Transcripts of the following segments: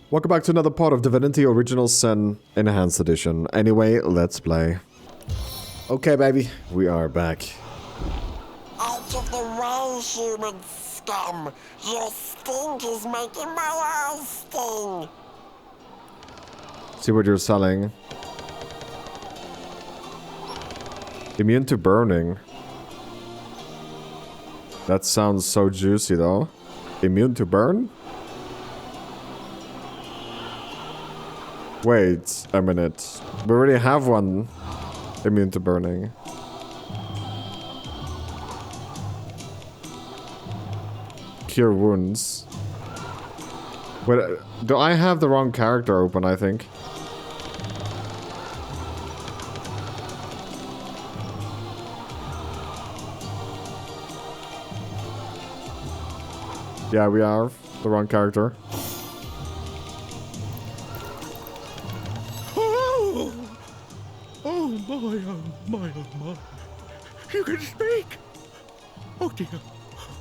Welcome back to another part of Divinity Original Sin Enhanced Edition. Anyway, let's play. Okay, baby, we are back. Out of the way, human scum! Your stink is making my eyes sting! See what you're selling. Immune to burning. That sounds so juicy, though. Immune to burn? Wait a minute. We already have one immune to burning. Cure wounds. Wait, do I have the wrong character open, I think? Yeah, we have the wrong character. My, oh my. You can speak! Oh dear.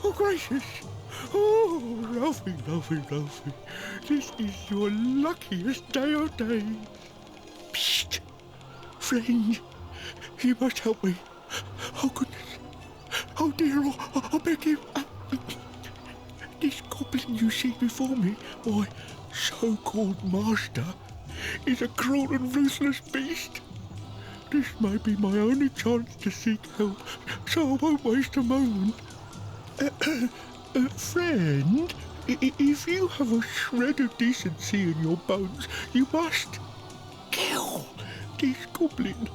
Oh gracious. Oh, Ralphie. This is your luckiest day of days. Psst! Friend, you must help me. Oh goodness. Oh dear, I beg you. This goblin you see before me, my so-called master, is a cruel and ruthless beast. This may be my only chance to seek help, so I won't waste a moment. Friend, if you have a shred of decency in your bones, you must kill this goblin.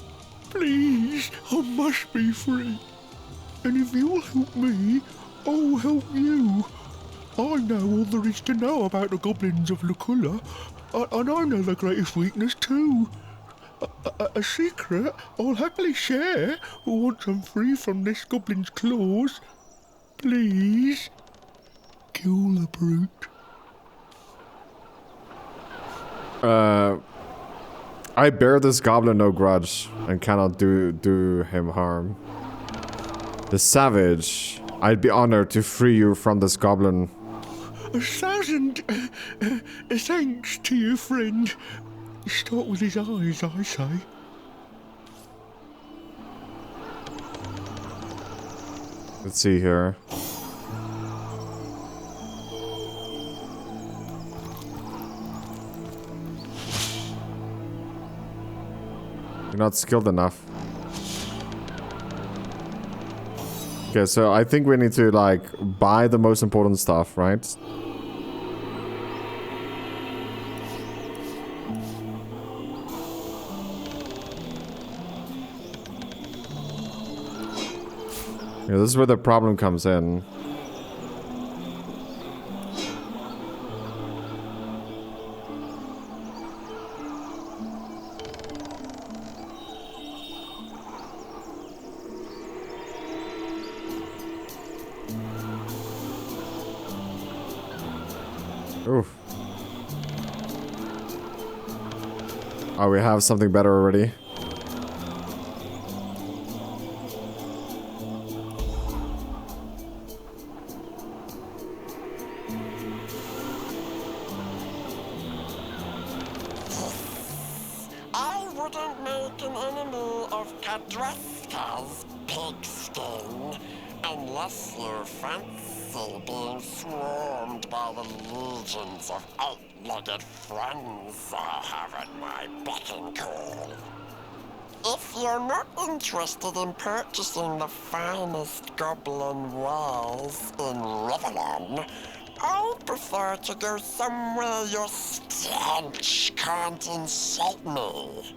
Please, I must be free. And if you'll help me, I'll help you. I know all there is to know about the goblins of Luculla, and I know their greatest weakness too. A secret I'll happily share once I'm free from this goblin's claws. Please, kill the brute. I bear this goblin no grudge and cannot do him harm. The savage, I'd be honored to free you from this goblin. 1,000 thanks to you, friend. Start with his eyes, I say. Let's see here. You're not skilled enough. Okay, so I think we need to, like, buy the most important stuff, right? Yeah, this is where the problem comes in. Oof. Oh, we have something better already. I wouldn't make an enemy of Kadreska's pigskin unless you fancy being swarmed by the legions of eight-legged friends I have at my beck and call. If you're not interested in purchasing the finest goblin wares in Referral, I'd prefer to go somewhere your stench can't insult me.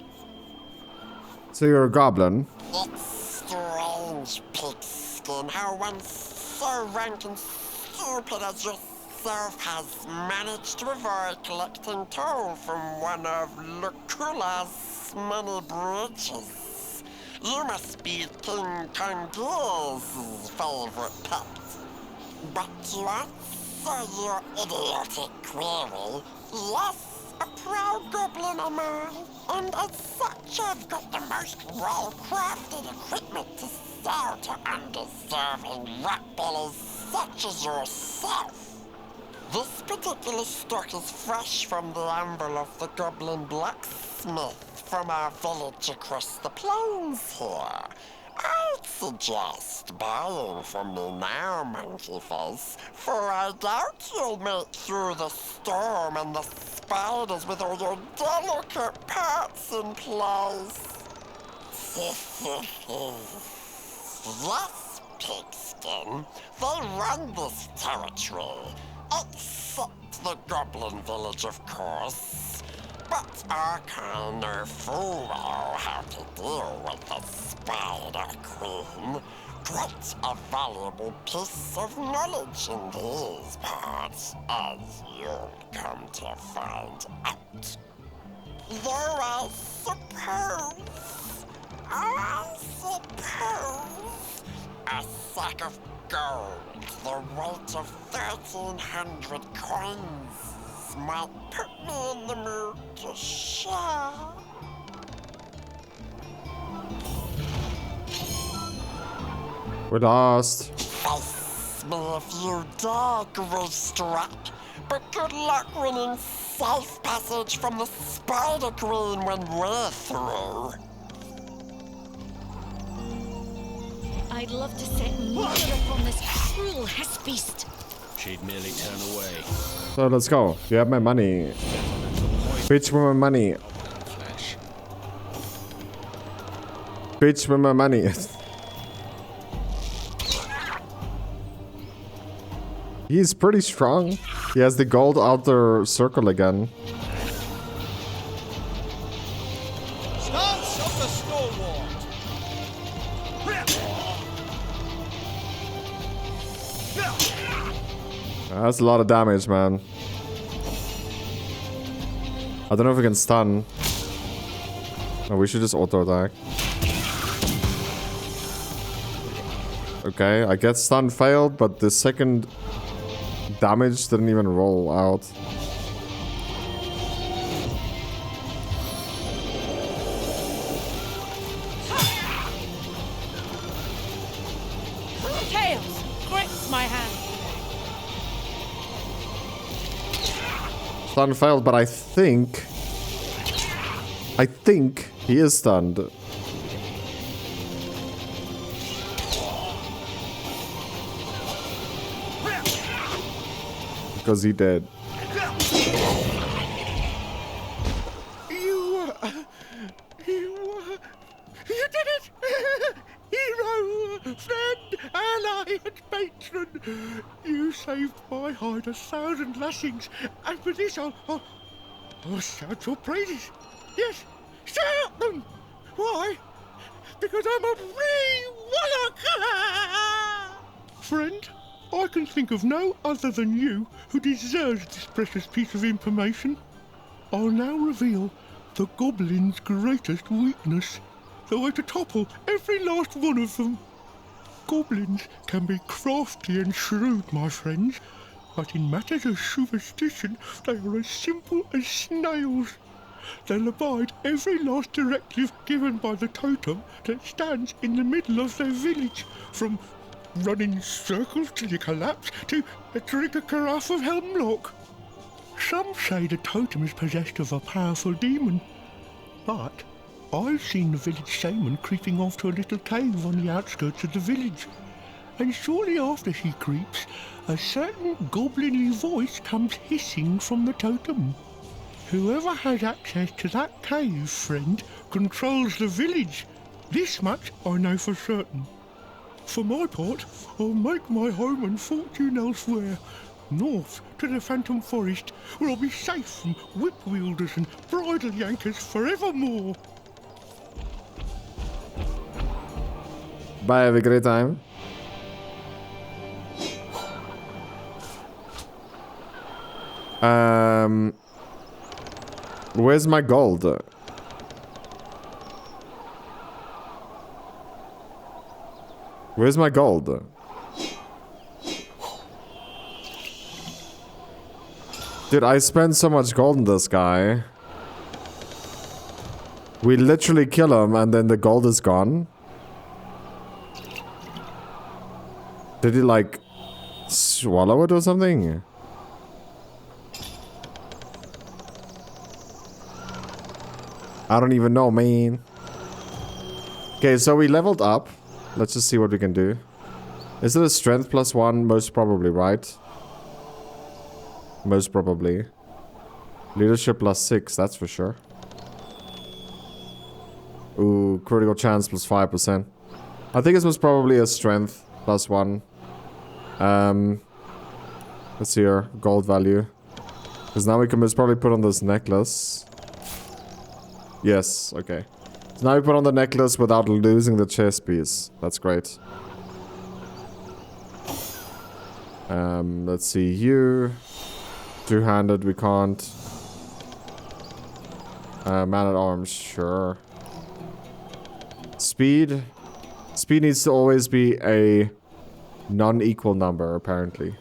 So you're a goblin? It's strange, pigskin, how one so rank and stupid as yourself has managed to avoid collecting toll from one of Luculla's many bridges. You must be King Candia's favorite pet. But to answer your idiotic query, yes, a proud goblin am I, and as such I've got the most well-crafted equipment to sell to undeserving rat-bellies such as yourself. This particular stock is fresh from the anvil of the goblin blacksmith from our village across the plains here. I'd suggest buying from me now, Monkey Face, for I doubt you'll make through the storm and the spiders with all your delicate parts in place. Yes, Pigskin, they run this territory, except the goblin village, of course. But our kind know full well how to deal with the Spider Queen. Quite a valuable piece of knowledge in these parts, as you'll come to find out. Though I suppose a sack of gold, the weight of 1,300 coins, might put me in the mood to share. We're lost. Face me if you dare, Greystrap, but good luck winning safe passage from the Spider Queen when we're through. I'd love to set murder upon this cruel beast. She'd merely turn away. So let's go. You have my money. Bitch with my money. Flesh. Bitch with my money. He's pretty strong. He has the gold outer circle again. Stance of the stalwart. That's a lot of damage, man. I don't know if we can stun. Oh, we should just auto attack. Okay, I guess stun failed, but the second damage didn't even roll out. Tails grips my hand. Stun failed, but I think he is stunned. Because he did. You did it! Hero, friend, ally, and patron! You saved my hide 1,000 lashings, and for this I'll shout your praises. Yes, shout them! Why? Because I'm a free Wallach! Friend, I can think of no other than you who deserves this precious piece of information. I'll now reveal the goblin's greatest weakness, the way to topple every last one of them. Goblins can be crafty and shrewd, my friends, but in matters of superstition, they are as simple as snails. They'll abide every last directive given by the totem that stands in the middle of their village, from running circles till you collapse to drink a carafe of hemlock. Some say the totem is possessed of a powerful demon, but I've seen the village shaman creeping off to a little cave on the outskirts of the village, and shortly after she creeps, a certain goblinly voice comes hissing from the totem. Whoever has access to that cave, friend, controls the village. This much I know for certain. For my part, I'll make my home and fortune elsewhere, north to the Phantom Forest, where I'll be safe from whip-wielders and bridle yankers forevermore. Bye, have a great time. Where's my gold? Where's my gold? Dude, I spent so much gold on this guy. We literally kill him and then the gold is gone. Did he like swallow it or something? I don't even know, man. Okay, so we leveled up. Let's just see what we can do. Is it a strength +1? Most probably, right? Most probably. Leadership +6, that's for sure. Ooh, critical chance +5%. I think it's most probably a strength +1. Let's see here. Gold value. Because now we can most probably put on this necklace. Yes, okay. So now we put on the necklace without losing the chest piece. That's great. Let's see you. Two-handed, we can't. Man-at-arms, sure. Speed. Speed needs to always be a non-equal number, apparently.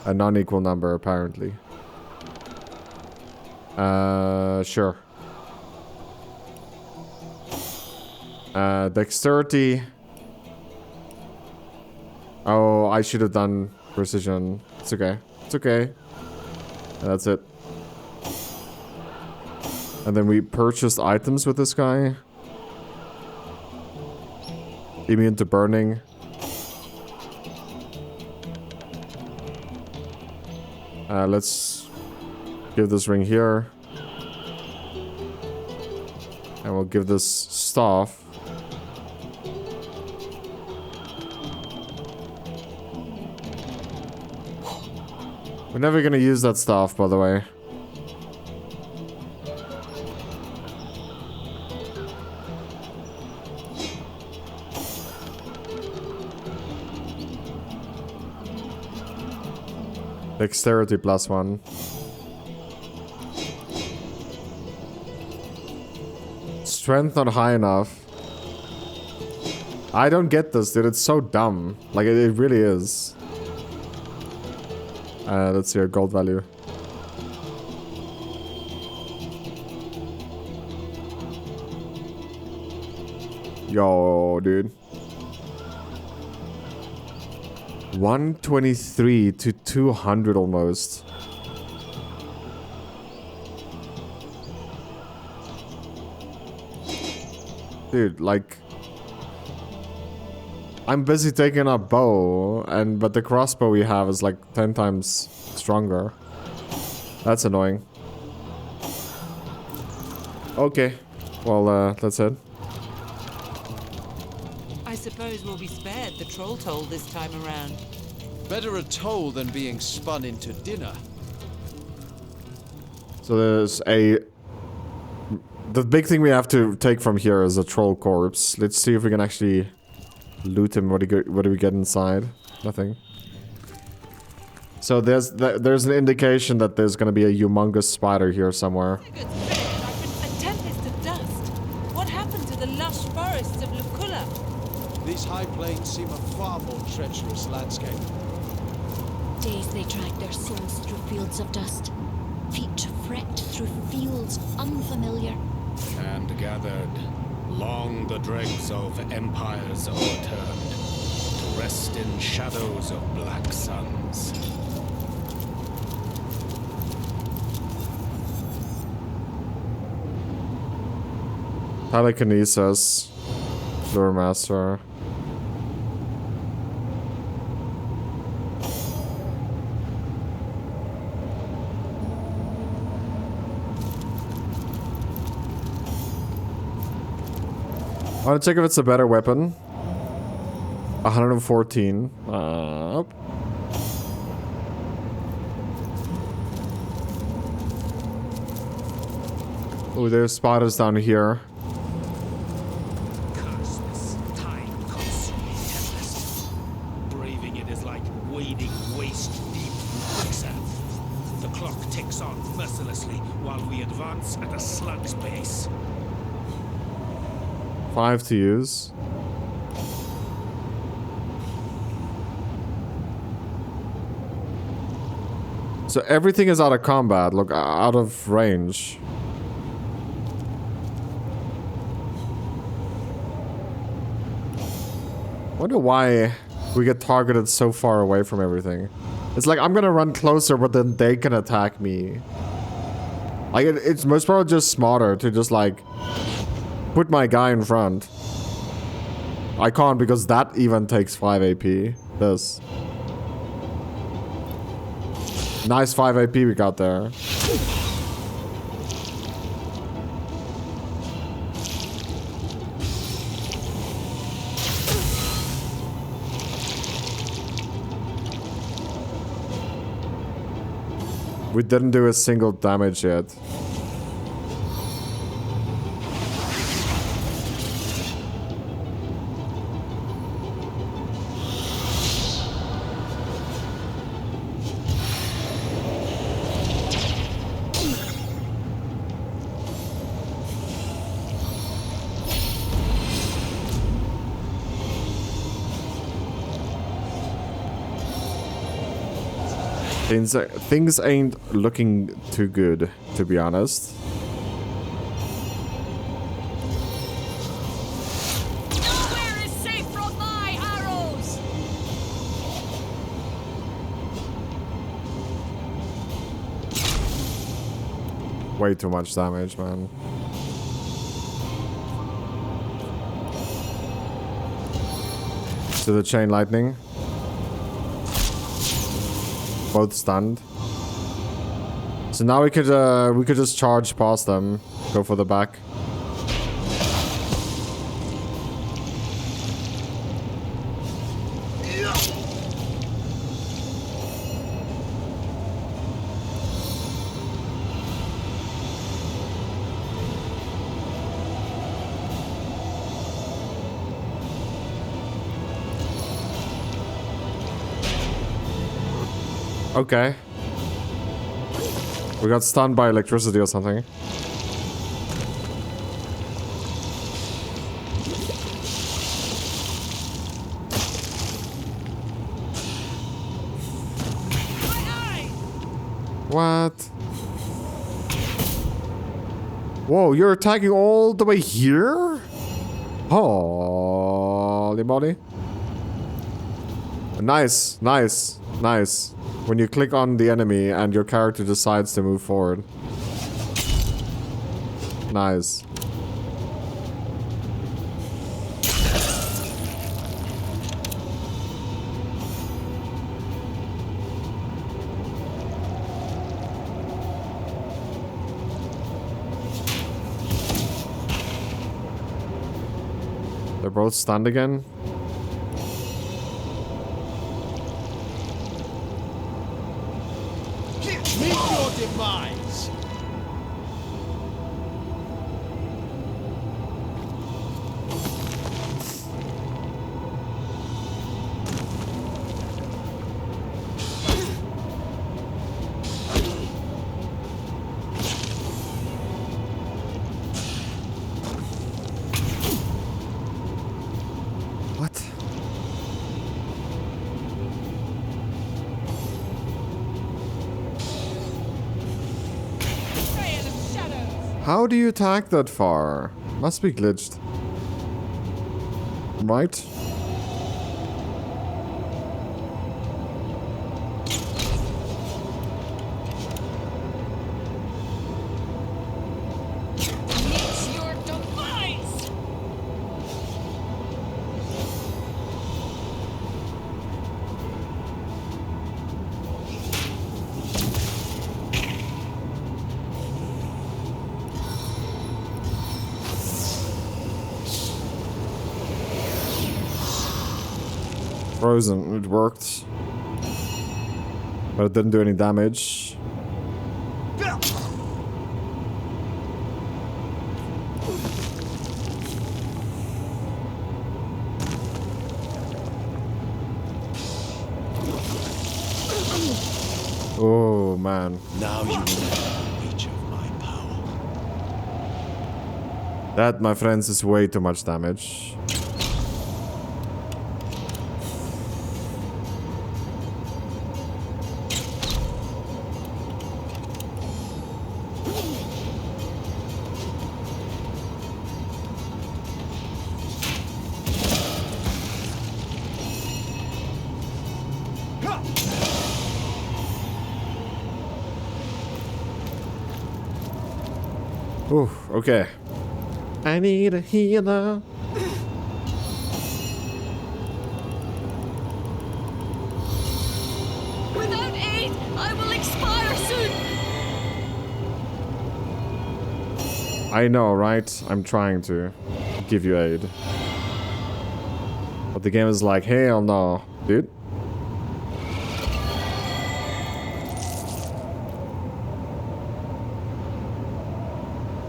A non-equal number, apparently. Sure. Dexterity. Oh, I should have done precision. It's okay. It's okay. That's it. And then we purchased items with this guy. Immune to burning. Let's give this ring here. And we'll give this staff. We're never gonna use that staff, by the way. Dexterity +1. Strength not high enough. I don't get this, dude. It's so dumb. Like, it really is. Let's see our gold value. Yo, dude. 123 to 200 almost. Dude, like, I'm busy taking a bow, but the crossbow we have is like 10 times stronger. That's annoying. Okay, well, that's it. I suppose we'll be spared the troll toll this time around. Better a toll than being spun into dinner. So there's a... The big thing we have to take from here is a troll corpse. Let's see if we can actually loot him. What do we get inside? Nothing. So there's an indication that there's gonna be a humongous spider here somewhere. A tempest of dust. What happened to the lush forests of Lucula? These high plains seem a far more treacherous landscape. Days they drag their souls through fields of dust. Feet fret through fields unfamiliar. And gathered, long the dregs of empires o'erturned, to rest in shadows of black suns. Telekinesis. Lure Master. I want to check if it's a better weapon. 114. Oh, there's spiders down here. Curse this time-consuming tempest. Braving it is like wading waist-deep through quicksand. The clock ticks on mercilessly while we advance at a slug's pace. 5 to use. So everything is out of combat, look, out of range. Wonder why we get targeted so far away from everything. It's like I'm gonna run closer, but then they can attack me. Like, it's most probably just smarter to just, like, put my guy in front. I can't because that even takes 5 AP. This. Nice 5 AP we got there. We didn't do a single damage yet. Things ain't looking too good, to be honest. Nowhere is safe from my arrows! Way too much damage, man. To the chain lightning. Both stunned. So now we could just charge past them, go for the back. Okay. We got stunned by electricity or something. What? Whoa, you're attacking all the way here? Holy moly. Nice, nice, nice. When you click on the enemy and your character decides to move forward. Nice. They're both stunned again. Meet your demise! What? How do you attack that far? Must be glitched. Right? Meet your demise! Frozen. It worked. But it didn't do any damage. Oh, man. Now you know the reach of my power. That, my friends, is way too much damage. Ooh, okay. I need a healer. Without aid, I will expire soon. I know, right? I'm trying to give you aid. But the game is like, hell no, dude.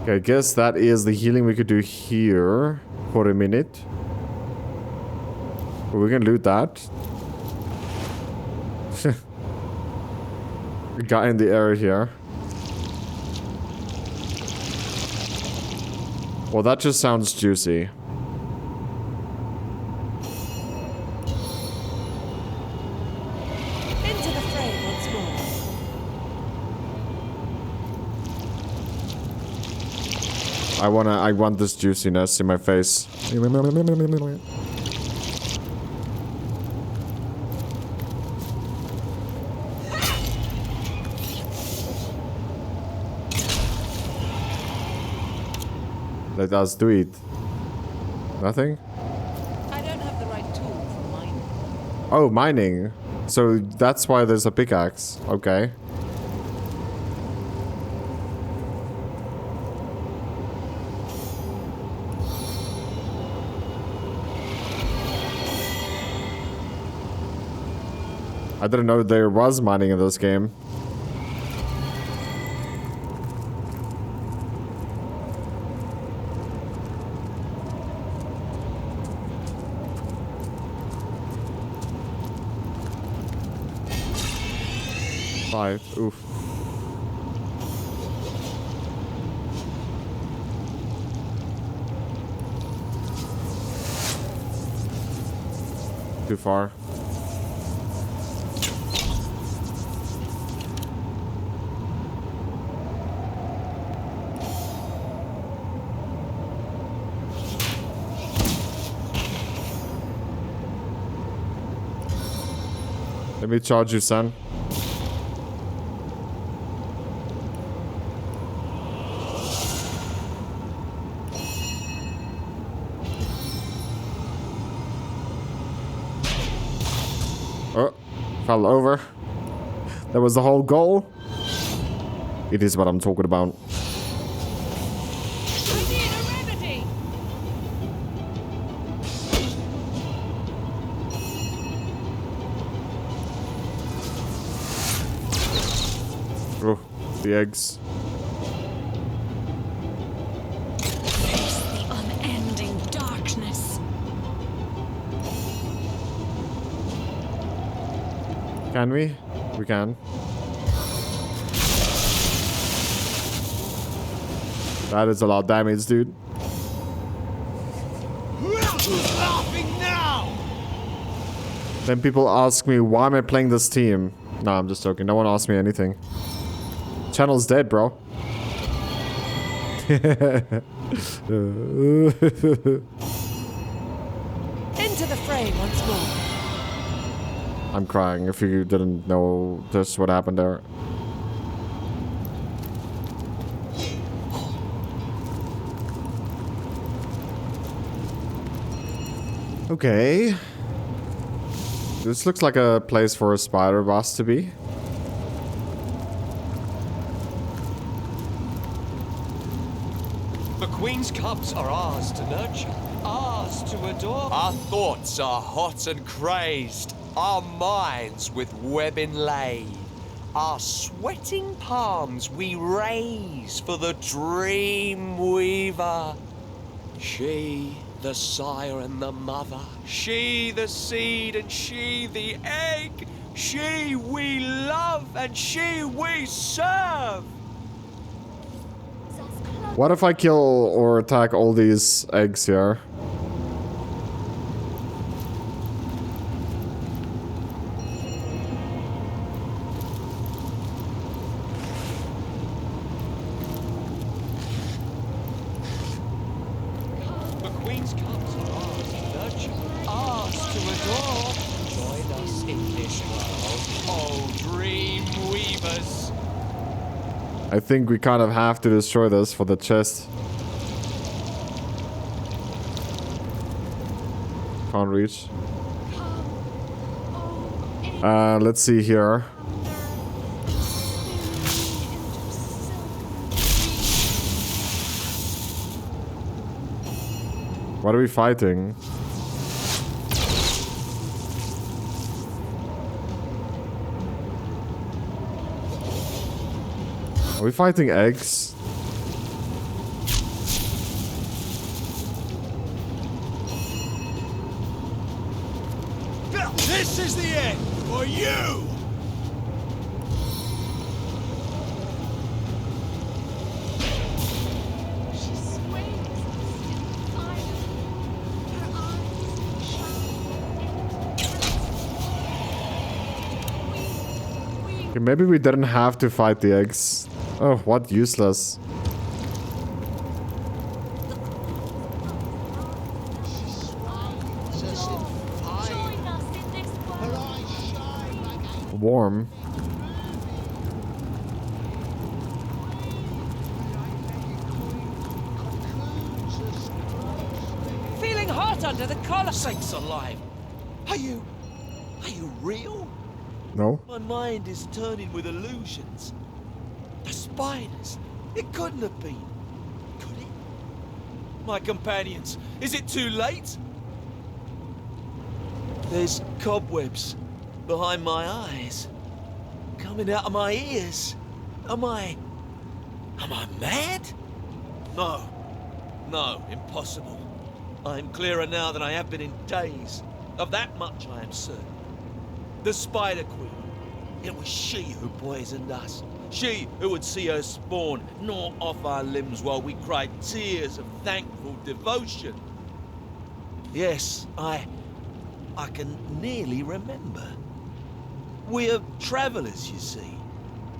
Okay, I guess that is the healing we could do here for a minute. But we can loot that. Guy in the area here. Well, that just sounds juicy. Into the fray once more. I want this juiciness in my face. Let us do it. Nothing? I don't have the right tool for mining. Oh, mining. So that's why there's a pickaxe. Okay. I didn't know there was mining in this game. Oof. Too far. Let me charge you, son. Oh, fell over. That was the whole goal. It is what I'm talking about. I need a remedy. Oh, the eggs. Face the unending darkness. Can we? We can. That is a lot of damage, dude. Who's laughing now? Then people ask me, why am I playing this team? Nah, I'm just joking. No one asked me anything. Channel's dead, bro. Into the fray once more. I'm crying if you didn't know just what happened there. Okay. This looks like a place for a spider boss to be. The Queen's cubs are ours to nurture, ours to adore. Our thoughts are hot and crazed, our minds with web inlaid. Our sweating palms we raise for the dream weaver. She, the sire and the mother, she the seed and she the egg, she we love and she we serve. What if I kill or attack all these eggs here? The Queen's cubs are ours to nurture, ours to adore. Join us in this world, oh dream weavers. I think we kind of have to destroy this for the chest. Can't reach. Let's see here. What are we fighting? Are we fighting eggs? This is the end for you! She sways inside of me. Her eyes shine. Okay, maybe we didn't have to fight the eggs. Oh, what useless. Join us in this world. Warm. Feeling hot under the collar. Sakes alive! Are you real? No? My mind is turning with illusions. The spiders. It couldn't have been. Could it? My companions, is it too late? There's cobwebs behind my eyes. Coming out of my ears. Am I mad? No. No, impossible. I'm clearer now than I have been in days. Of that much I am certain. The Spider Queen. It was she who poisoned us. She who would see her spawn gnaw off our limbs while we cried tears of thankful devotion. Yes, I can nearly remember. We're travelers, you see.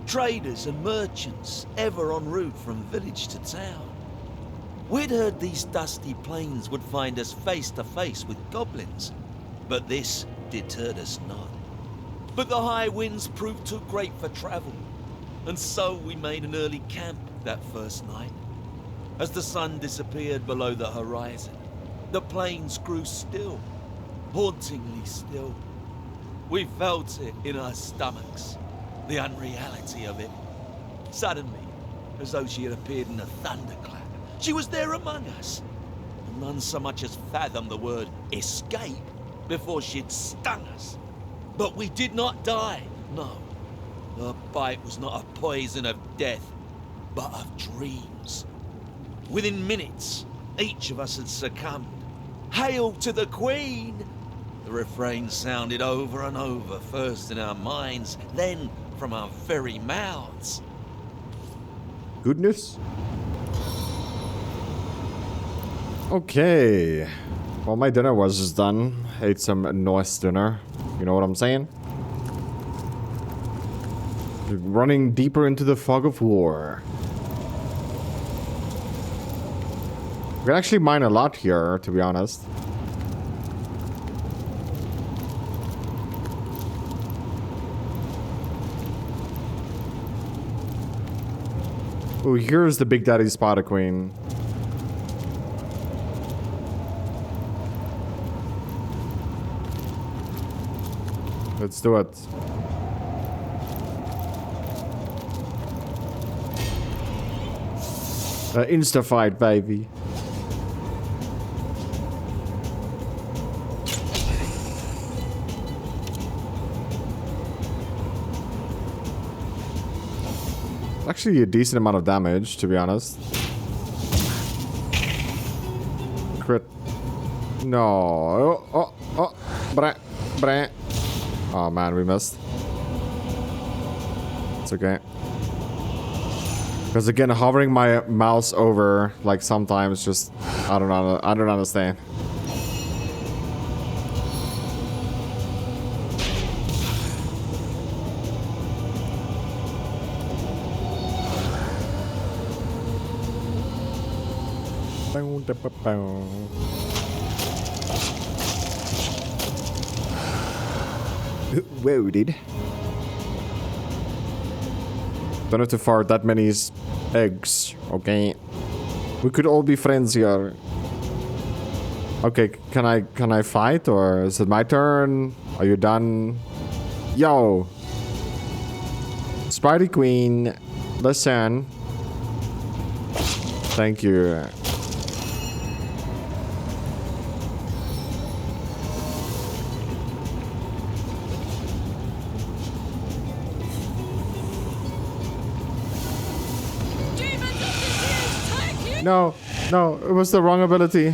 Traders and merchants, ever en route from village to town. We'd heard these dusty plains would find us face to face with goblins, but this deterred us not. But the high winds proved too great for travel, and so we made an early camp that first night. As the sun disappeared below the horizon, the plains grew still, hauntingly still. We felt it in our stomachs, the unreality of it. Suddenly, as though she had appeared in a thunderclap, she was there among us, and none so much as fathomed the word escape before she'd stung us. But we did not die, no. Her bite was not a poison of death, but of dreams. Within minutes, each of us had succumbed. Hail to the Queen! The refrain sounded over and over, first in our minds, then from our very mouths. Goodness. Okay. Well, my dinner was just done. Ate some nice dinner. You know what I'm saying? Running deeper into the fog of war. We can actually mine a lot here, to be honest. Oh, here's the Big Daddy Spider Queen. Let's do it. Insta fight, baby. Actually, a decent amount of damage, to be honest. Crit. No. Oh. Brah. Oh man, we missed. It's okay. Because again, hovering my mouse over, like sometimes just, I don't understand. Whoa, dude. Don't have to fire that many eggs, okay? We could all be friends here. Okay, can I fight or is it my turn? Are you done? Yo! Spidey Queen, listen. Thank you. No, no, it was the wrong ability.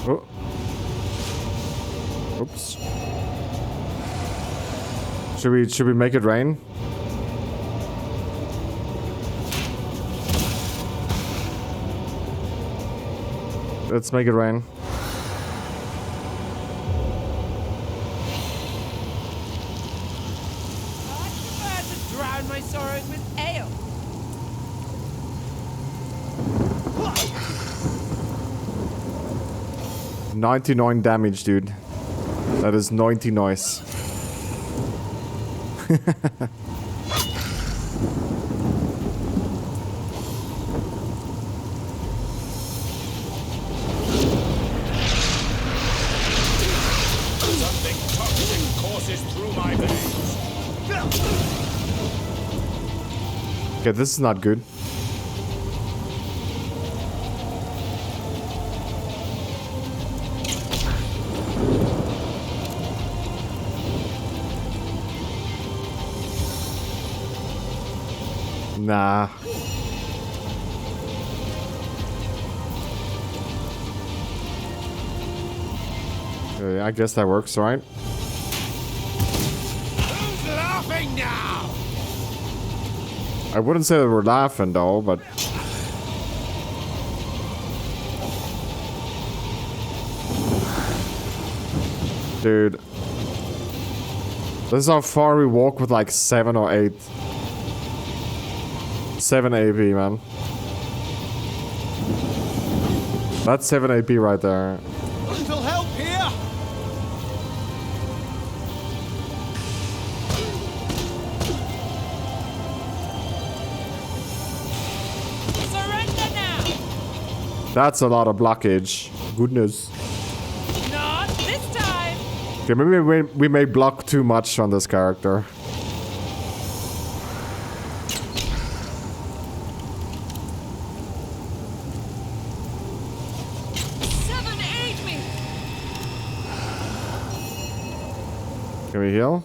Oh. Oops. Should we make it rain? Let's make it rain. My sorrows with ale. 99 damage, dude. That is 90 noise. Something toxic courses through my veins. Okay, this is not good. Nah. Okay, I guess that works, right? Who's laughing now? I wouldn't say that we're laughing though, but dude, this is how far we walk with like 7 or 8. 7 AP, man. That's 7 AP right there. Little help here. Surrender now. That's a lot of blockage. Goodness. Not this time. Okay, maybe we may block too much on this character. Can we heal?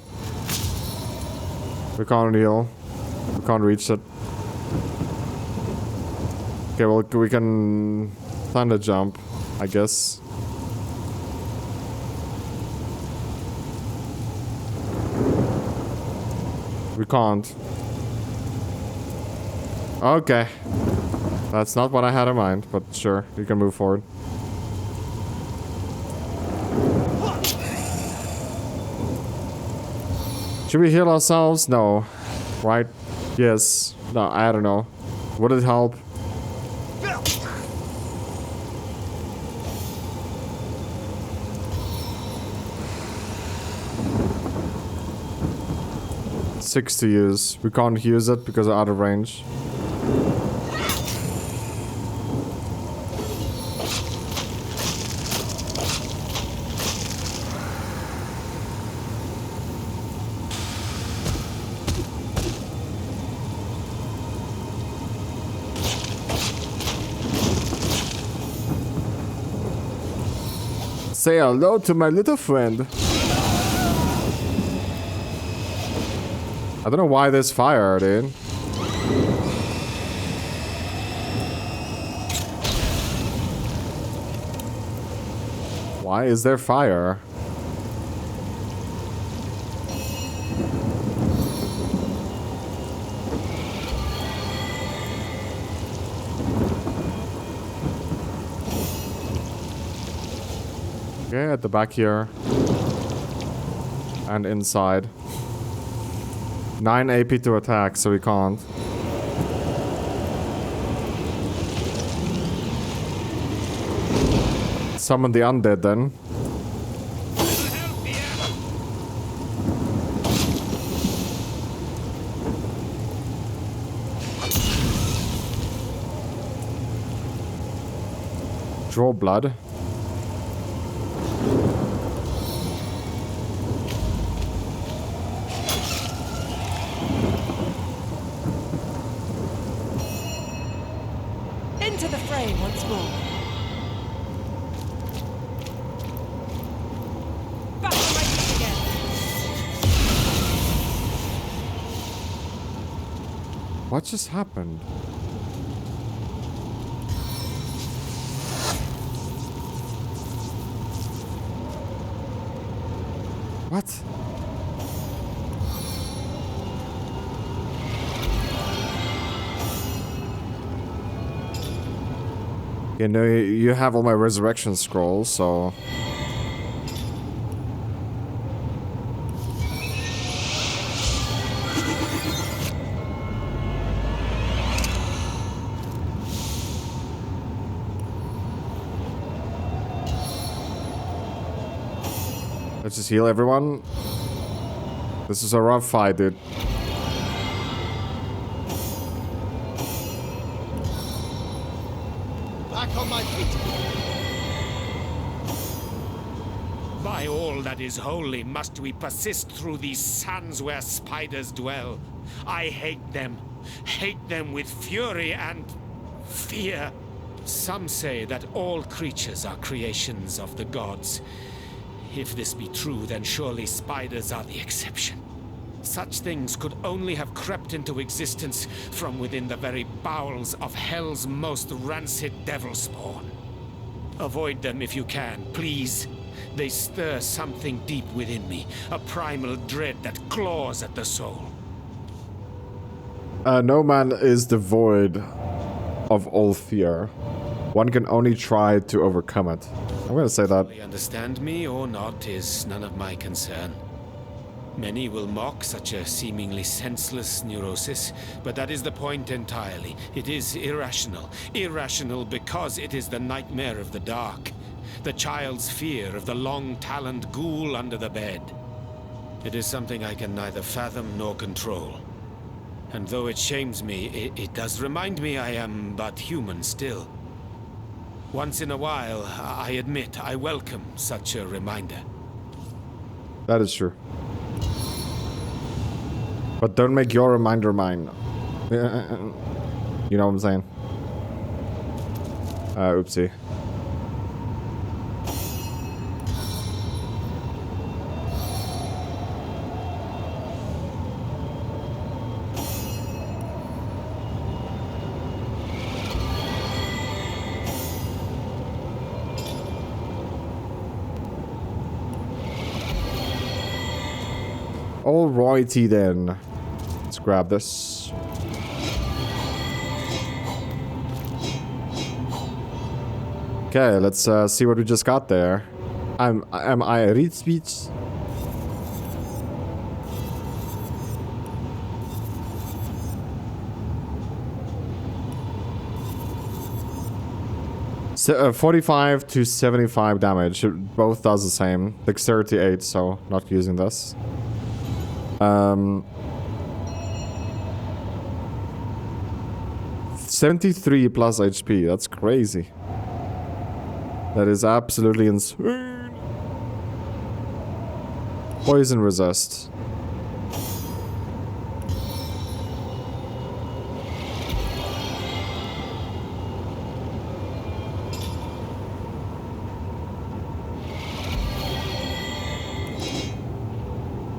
We can't heal. We can't reach it. Okay, well, we can thunder jump, I guess. We can't. Okay. That's not what I had in mind, but sure, you can move forward. Should we heal ourselves? No. Right? Yes. No, I don't know. Would it help? Six to use. We can't use it because we're out of range. Say hello to my little friend. I don't know why there's fire, dude. Why is there fire? Okay, at the back here. And inside. 9 AP to attack, so we can't. Summon the undead then. Draw blood. Into the fray once more. Back on my feet again. What just happened? What? You know, you have all my resurrection scrolls, so... Let's just heal everyone. This is a rough fight, dude. Back on my feet. By all that is holy, must we persist through these sands where spiders dwell? I hate them with fury and fear. Some say that all creatures are creations of the gods. If this be true, then surely spiders are the exception. Such things could only have crept into existence from within the very bowels of hell's most rancid devil spawn. Avoid them if you can, please. They stir something deep within me, a primal dread that claws at the soul. No man is devoid of all fear. One can only try to overcome it. I'm gonna say that. They understand me or not is none of my concern. Many will mock such a seemingly senseless neurosis, but that is the point entirely. It is irrational. Irrational because it is the nightmare of the dark. The child's fear of the long-taloned ghoul under the bed. It is something I can neither fathom nor control. And though it shames me, it does remind me I am but human still. Once in a while, I admit, I welcome such a reminder. That is true. But don't make your reminder mine. You know what I'm saying? Oopsie. Alrighty then. Let's grab this. Okay, let's see what we just got there. Am I read speech? So, 45 to 75 damage. It both does the same. Dexterity 8, so not using this. 73 plus HP. That's crazy. That is absolutely insane. Poison resist.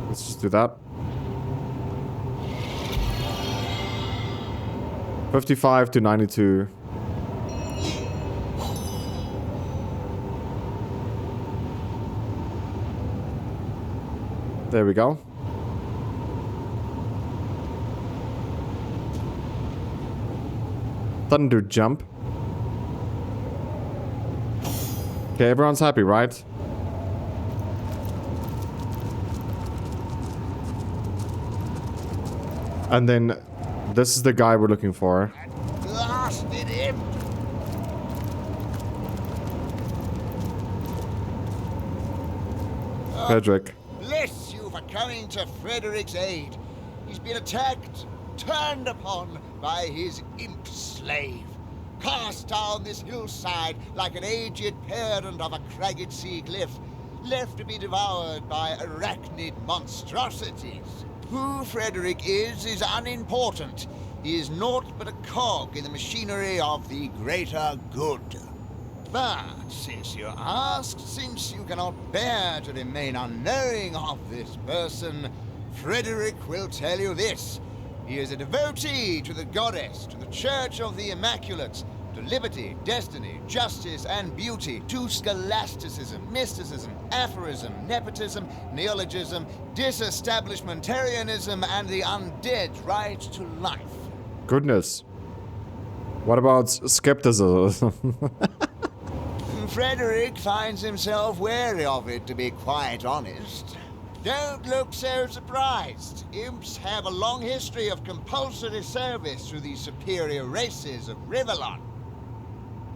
Let's just do that. 55 to 92. There we go. Thunder jump. Okay, everyone's happy, right? And then this is the guy we're looking for. Blasted him! Frederick. Bless you for coming to Frederick's aid. He's been attacked, turned upon by his imp slave. cast down this hillside like an aged parent of a cragged sea cliff, left to be devoured by arachnid monstrosities. Who Frederick is unimportant. He is naught but a cog in the machinery of the greater good. But since you ask, since you cannot bear to remain unknowing of this person, Frederick will tell you this. He is a devotee to the goddess, to the Church of the Immaculates, to liberty, destiny, justice, and beauty, to scholasticism, mysticism, aphorism, nepotism, neologism, disestablishmentarianism, and the undead right to life. Goodness. What about skepticism? Frederick finds himself wary of it, to be quite honest. Don't look so surprised. Imps have a long history of compulsory service to the superior races of Rivellon.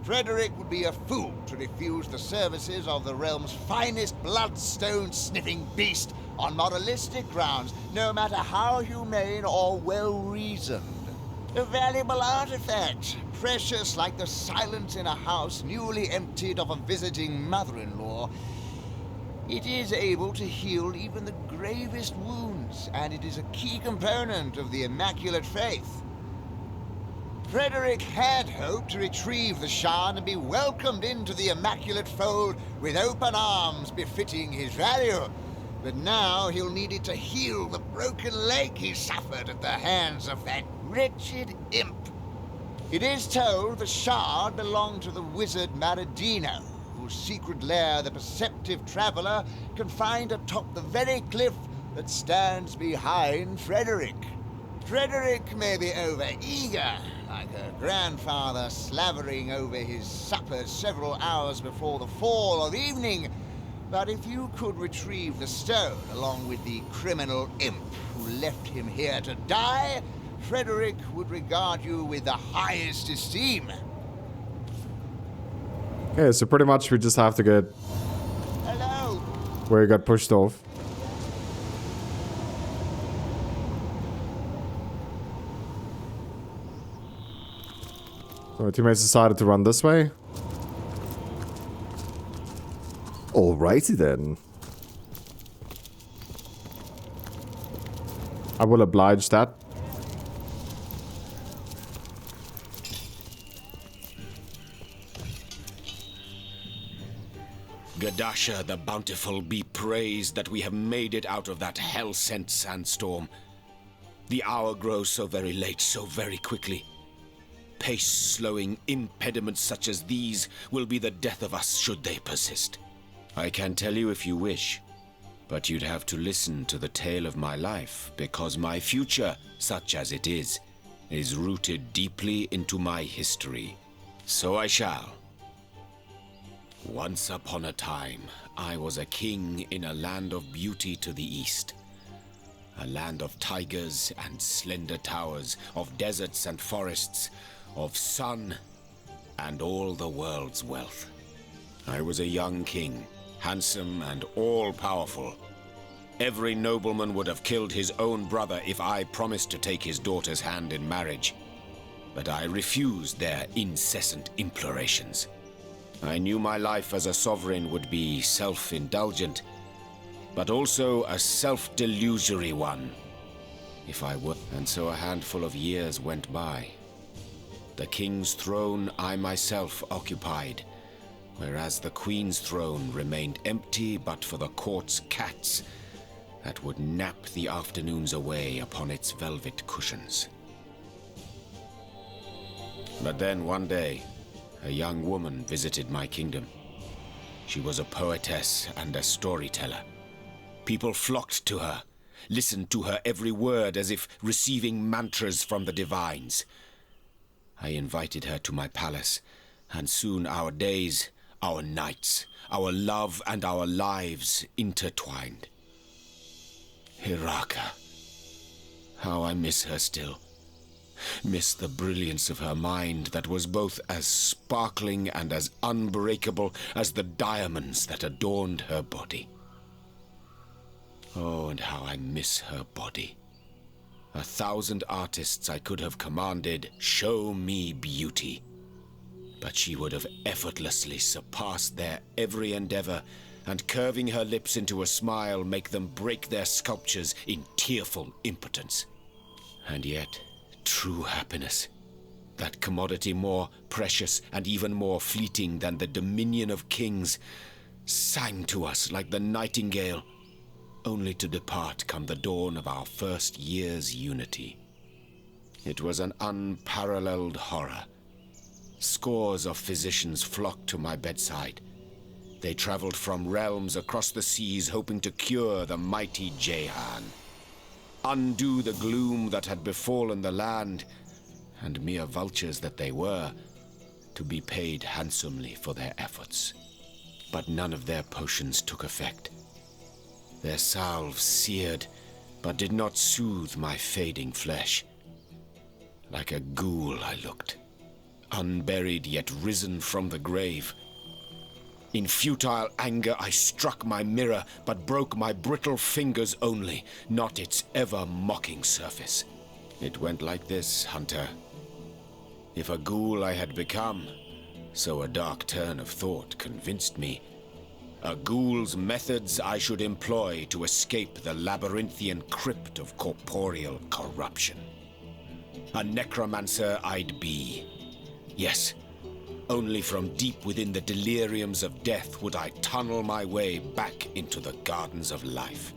Frederick would be a fool to refuse the services of the realm's finest bloodstone-sniffing beast on moralistic grounds, no matter how humane or well-reasoned. A valuable artifact, precious like the silence in a house newly emptied of a visiting mother-in-law. It is able to heal even the gravest wounds, and it is a key component of the Immaculate Faith. Frederick had hoped to retrieve the Shan and be welcomed into the Immaculate Fold with open arms befitting his value. But now he'll need it to heal the broken leg he suffered at the hands of that wretched imp. It is told the shard belonged to the wizard Maradino, whose secret lair the perceptive traveler can find atop the very cliff that stands behind Frederick. Frederick may be over-eager, like her grandfather slavering over his supper several hours before the fall of evening, but if you could retrieve the stone along with the criminal imp who left him here to die, Frederick would regard you with the highest esteem. Okay, so pretty much we just have to get Hello. where he got pushed off. So my teammates decided to run this way. Alrighty then. I will oblige that. Gadasha the Bountiful be praised that we have made it out of that hell-sent sandstorm. The hour grows so very late, so very quickly. Pace-slowing impediments such as these will be the death of us should they persist. I can tell you if you wish, but you'd have to listen to the tale of my life, because my future, such as it is rooted deeply into my history. So I shall. Once upon a time, I was a king in a land of beauty to the east. A land of tigers and slender towers, of deserts and forests, of sun and all the world's wealth. I was a young king, handsome and all-powerful. Every nobleman would have killed his own brother if I promised to take his daughter's hand in marriage. But I refused their incessant implorations. I knew my life as a sovereign would be self-indulgent, but also a self-delusory one, if I were. And so a handful of years went by. The king's throne I myself occupied, whereas the queen's throne remained empty but for the court's cats that would nap the afternoons away upon its velvet cushions. But then one day, a young woman visited my kingdom. She was a poetess and a storyteller. People flocked to her, listened to her every word as if receiving mantras from the divines. I invited her to my palace, and soon our days, our nights, our love and our lives intertwined. Hiraka. How I miss her still. Miss the brilliance of her mind that was both as sparkling and as unbreakable as the diamonds that adorned her body. Oh, and how I miss her body. 1,000 artists I could have commanded, show me beauty. but she would have effortlessly surpassed their every endeavor, and curving her lips into a smile, make them break their sculptures in tearful impotence. And yet, true happiness, that commodity more precious and even more fleeting than the dominion of kings, sang to us like the nightingale, only to depart come the dawn of our first year's unity. It was an unparalleled horror. Scores of physicians flocked to my bedside. They traveled from realms across the seas, hoping to cure the mighty Jehan, undo the gloom that had befallen the land, and mere vultures that they were, to be paid handsomely for their efforts. But none of their potions took effect. Their salves seared, but did not soothe my fading flesh. Like a ghoul I looked, unburied yet risen from the grave. In futile anger I struck my mirror, but broke my brittle fingers only, not its ever-mocking surface. It went like this, Hunter. If a ghoul I had become, so a dark turn of thought convinced me, a ghoul's methods I should employ to escape the labyrinthian crypt of corporeal corruption. A necromancer I'd be. Yes, only from deep within the deliriums of death would I tunnel my way back into the gardens of life.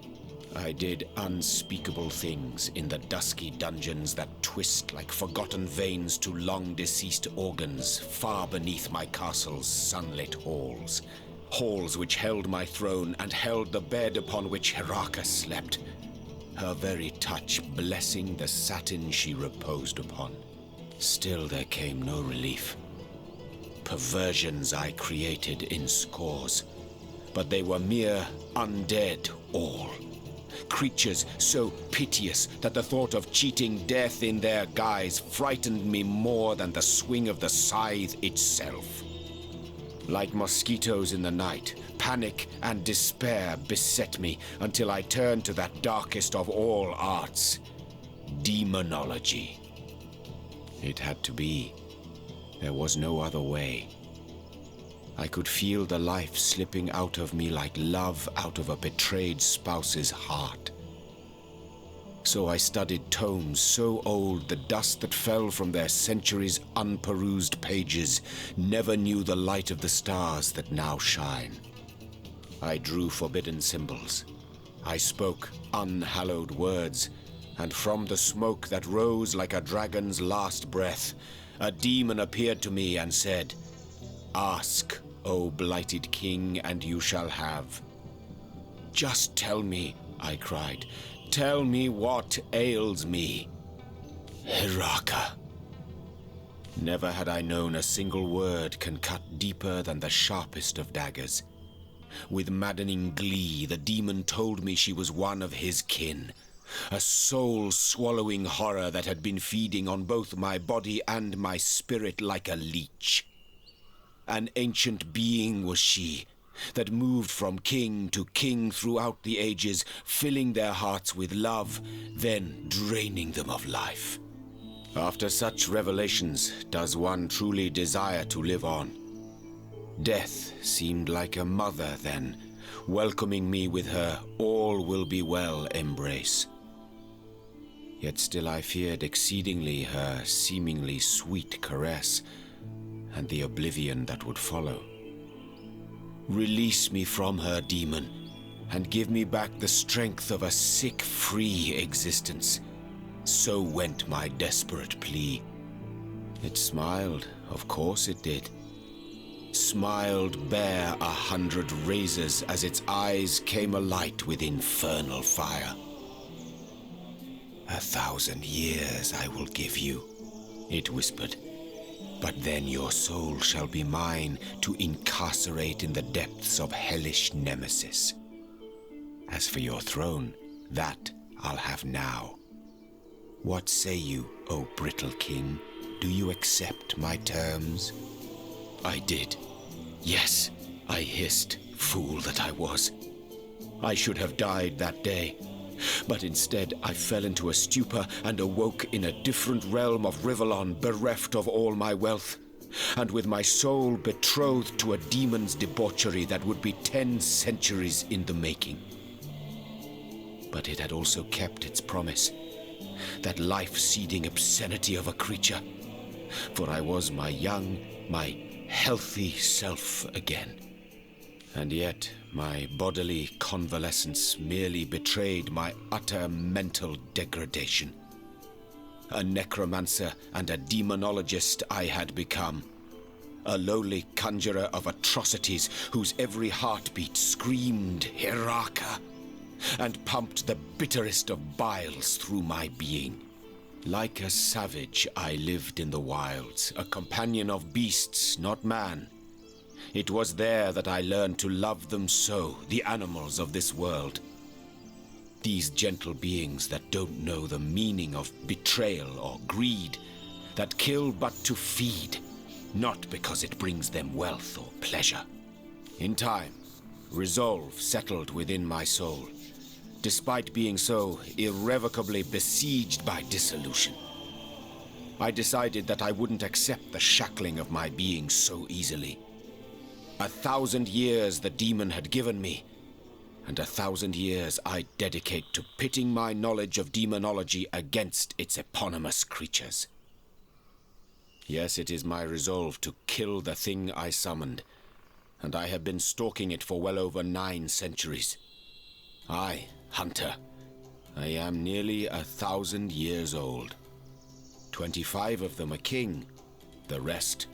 I did unspeakable things in the dusky dungeons that twist like forgotten veins to long-deceased organs far beneath my castle's sunlit halls. Halls which held my throne and held the bed upon which Heraka slept, her very touch blessing the satin she reposed upon. Still there came no relief. Perversions I created in scores, but they were mere undead all. Creatures so piteous that the thought of cheating death in their guise frightened me more than the swing of the scythe itself. Like mosquitoes in the night, panic and despair beset me until I turned to that darkest of all arts, demonology. It had to be. There was no other way. I could feel the life slipping out of me like love out of a betrayed spouse's heart. So I studied tomes so old the dust that fell from their centuries' unperused pages never knew the light of the stars that now shine. I drew forbidden symbols. I spoke unhallowed words, and from the smoke that rose like a dragon's last breath, a demon appeared to me and said, "Ask, O blighted king, and you shall have." "Just tell me," I cried. "Tell me what ails me." "Heraka." Never had I known a single word can cut deeper than the sharpest of daggers. With maddening glee, the demon told me she was one of his kin. A soul-swallowing horror that had been feeding on both my body and my spirit like a leech. An ancient being was she, that moved from king to king throughout the ages, filling their hearts with love, then draining them of life. After such revelations, does one truly desire to live on? Death seemed like a mother then, welcoming me with her all will be well embrace. Yet still I feared exceedingly her seemingly sweet caress, and the oblivion that would follow. Release me from her, demon, and give me back the strength of a sick, free existence. So went my desperate plea. It smiled, of course it did. Smiled bare 100 razors as its eyes came alight with infernal fire. "1,000 years I will give you," it whispered. "But then your soul shall be mine to incarcerate in the depths of hellish nemesis. As for your throne, that I'll have now. What say you, O brittle king? Do you accept my terms?" I did. Yes, I hissed, fool that I was. I should have died that day. But instead, I fell into a stupor and awoke in a different realm of Rivellon, bereft of all my wealth. and with my soul betrothed to a demon's debauchery that would be 10 centuries in the making. But it had also kept its promise, that life-seeding obscenity of a creature, for I was my young, my healthy self again. And yet, my bodily convalescence merely betrayed my utter mental degradation. A necromancer and a demonologist I had become. A lowly conjurer of atrocities whose every heartbeat screamed Hiraka and pumped the bitterest of biles through my being. Like a savage, I lived in the wilds, a companion of beasts, not man. It was there that I learned to love them so, the animals of this world. These gentle beings that don't know the meaning of betrayal or greed, that kill but to feed, not because it brings them wealth or pleasure. In time, resolve settled within my soul, despite being so irrevocably besieged by dissolution. I decided that I wouldn't accept the shackling of my being so easily. 1,000 years the demon had given me, and 1,000 years I dedicate to pitting my knowledge of demonology against its eponymous creatures. Yes, it is my resolve to kill the thing I summoned, and I have been stalking it for well over 9 centuries. I, Hunter, I am nearly 1,000 years old. 25 of them a king, the rest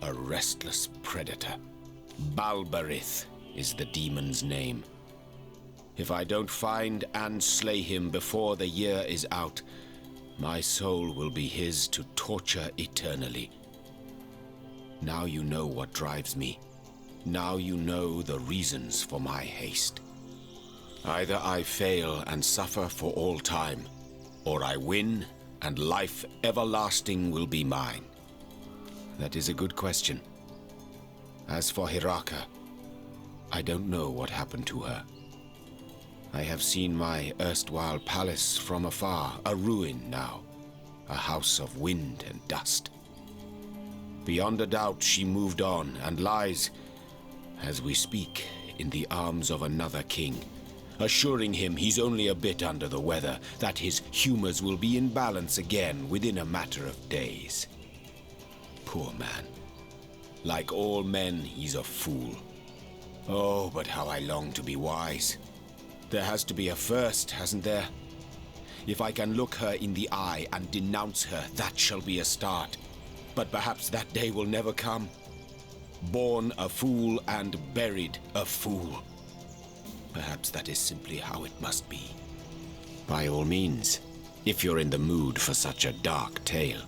a restless predator. Balberith is the demon's name. If I don't find and slay him before the year is out, my soul will be his to torture eternally. Now you know what drives me. Now you know the reasons for my haste. Either I fail and suffer for all time, or I win and life everlasting will be mine. That is a good question. As for Hiraka, I don't know what happened to her. I have seen my erstwhile palace from afar, a ruin now, a house of wind and dust. Beyond a doubt, she moved on and lies, as we speak, in the arms of another king, assuring him he's only a bit under the weather, that his humors will be in balance again within a matter of days. Poor man. Like all men, he's a fool. Oh, but how I long to be wise. There has to be a first, hasn't there? If I can look her in the eye and denounce her, that shall be a start. But perhaps that day will never come. Born a fool and buried a fool. Perhaps that is simply how it must be. By all means, if you're in the mood for such a dark tale.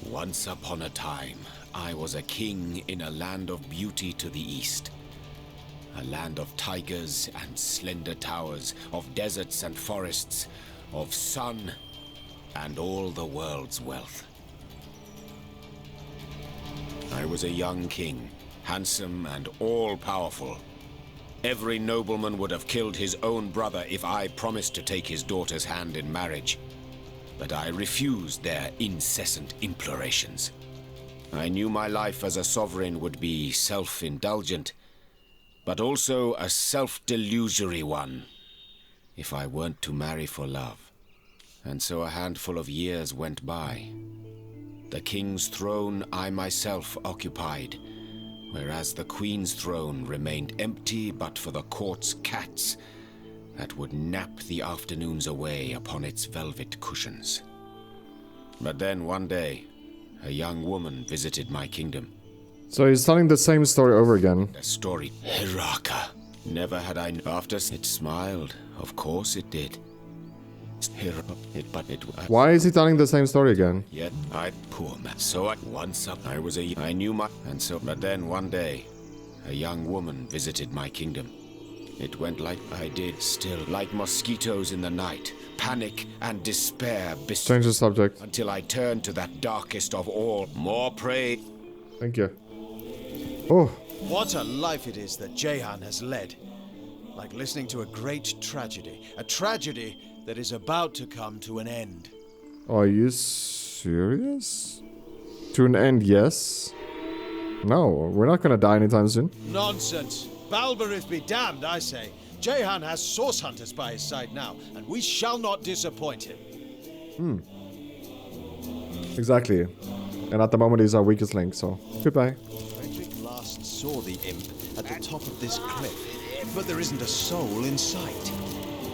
Once upon a time, I was a king in a land of beauty to the east. A land of tigers and slender towers, of deserts and forests, of sun and all the world's wealth. I was a young king, handsome and all-powerful. Every nobleman would have killed his own brother if I promised to take his daughter's hand in marriage. But I refused their incessant implorations. I knew my life as a sovereign would be self-indulgent, but also a self-delusory one, if I weren't to marry for love. And so a handful of years went by. The king's throne I myself occupied, whereas the queen's throne remained empty but for the court's cats that would nap the afternoons away upon its velvet cushions. But then one day, a young woman visited my kingdom. So he's telling the same story over again. A story. Hiraka. Never had I... After it smiled. Of course it did. Why is he telling the same story again? Yet I... Poor man. So I was a... I knew my... And so... But then one day, a young woman visited my kingdom. It went like I did still. Like mosquitoes in the night. Panic and despair... Change the subject. Until I turned to that darkest of all. More prey... Thank you. Oh. What a life it is that Jehan has led. Like listening to a great tragedy. A tragedy that is about to come to an end. Are you serious? To an end, yes. No, we're not gonna die anytime soon. Nonsense. Balberith be damned, I say. Jehan has source hunters by his side now, and we shall not disappoint him. Exactly. And at the moment he's our weakest link, so goodbye. Frederick last saw the imp at the top of this cliff, but there isn't a soul in sight.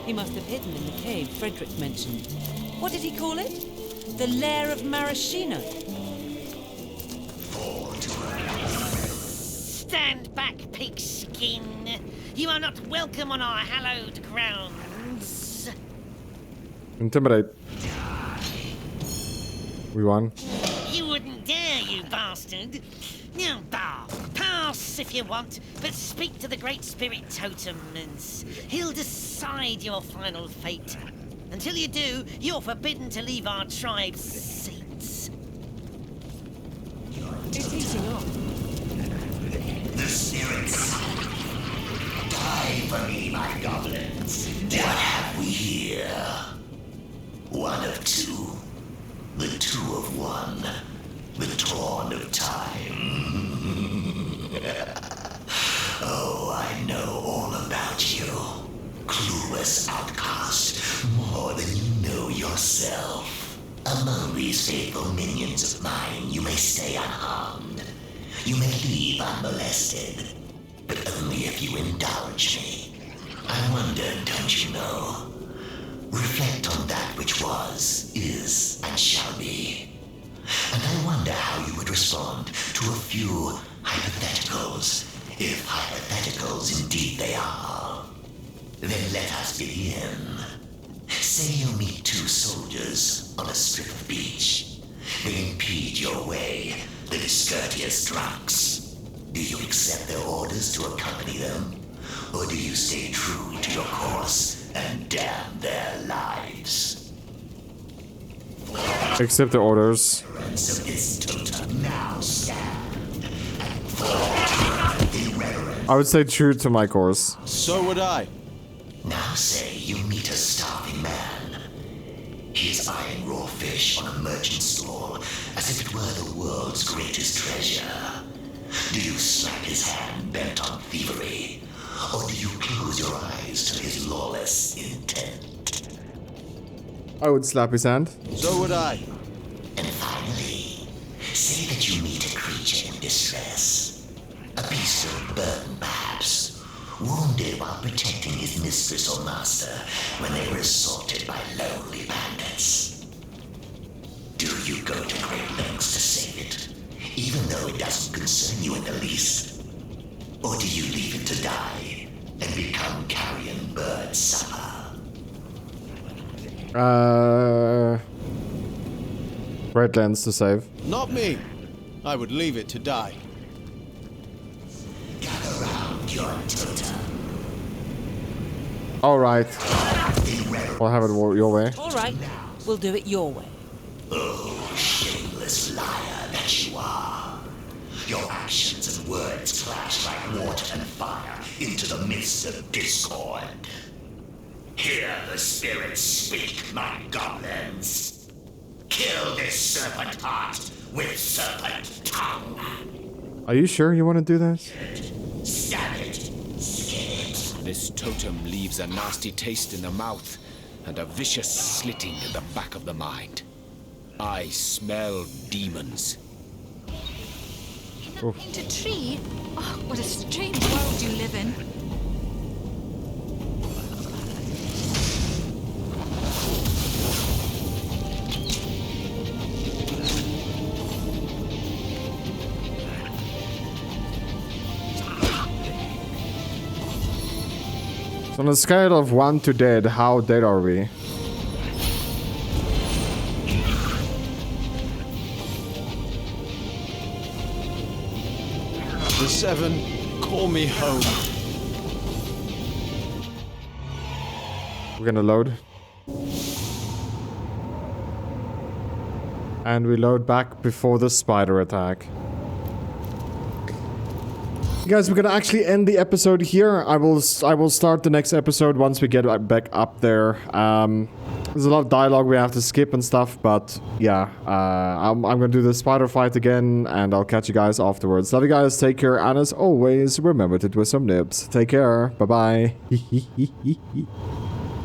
He must have hidden in the cave Frederick mentioned. What did he call it? The Lair of Maraschino. Stand back, pigskin. You are not welcome on our hallowed grounds. Intimidate. We won. You wouldn't dare, you bastard. Now, pass if you want, but speak to the Great Spirit Totem, and he'll decide your final fate. Until you do, you're forbidden to leave our tribe's seats. It's easing up. The spirits. Die for me, my goblins. What have we here? One of two. The two of one. The torn of time. Oh, I know all about you. Clueless outcast, more than you know yourself. Among these faithful minions of mine, you may stay unharmed. You may leave unmolested, but only if you indulge me. I wonder, don't you know? Reflect on that which was, is, and shall be. And I wonder how you would respond to a few hypotheticals, if hypotheticals indeed they are. Then let us begin. Say you meet two soldiers on a strip of beach. They impede your way, the discourteous drunks. Do you accept their orders to accompany them? Or do you stay true to your course and damn their lives? Accept the orders. So this totem now stand and in reverence. I would say true to my course. So would I. Now say you meet a starving man. He is eyeing raw fish on a merchant stall as if it were the world's greatest treasure. Do you slap his hand bent on thievery? Or do you close your eyes to his lawless intent? I would slap his hand. So would I. And finally, say that you meet a creature in distress. A beast of burden, perhaps. Wounded while protecting his mistress or master when they were assaulted by lonely bandits. Do you go to great lengths to save it, even though it doesn't concern you in the least? Or do you leave it to die and become carrion bird supper? Great lens to save. Not me. I would leave it to die. Gather round your totem. Alright. We'll have it your way. All right, we'll do it your way. Oh, shameless liar that you are. Your actions and words clash like water and fire into the midst of discord. Hear the spirits speak, my goblins. Kill this serpent heart with serpent tongue. Are you sure you want to do this? Stab it, skin it. This totem leaves a nasty taste in the mouth and a vicious slitting in the back of the mind. I smell demons. Into a tree? Oh, what a strange world you live in. So on a scale of 1 to dead, how dead are we? The 7, call me home. We're gonna load. And we load back before the spider attack. Guys, we're gonna actually end the episode here. I will start the next episode once we get back up there. There's a lot of dialogue we have to skip and stuff, but yeah, I'm gonna do the spider fight again, and I'll catch you guys afterwards. Love you guys, take care, and as always, remember to twist some nibs. Take care, bye-bye.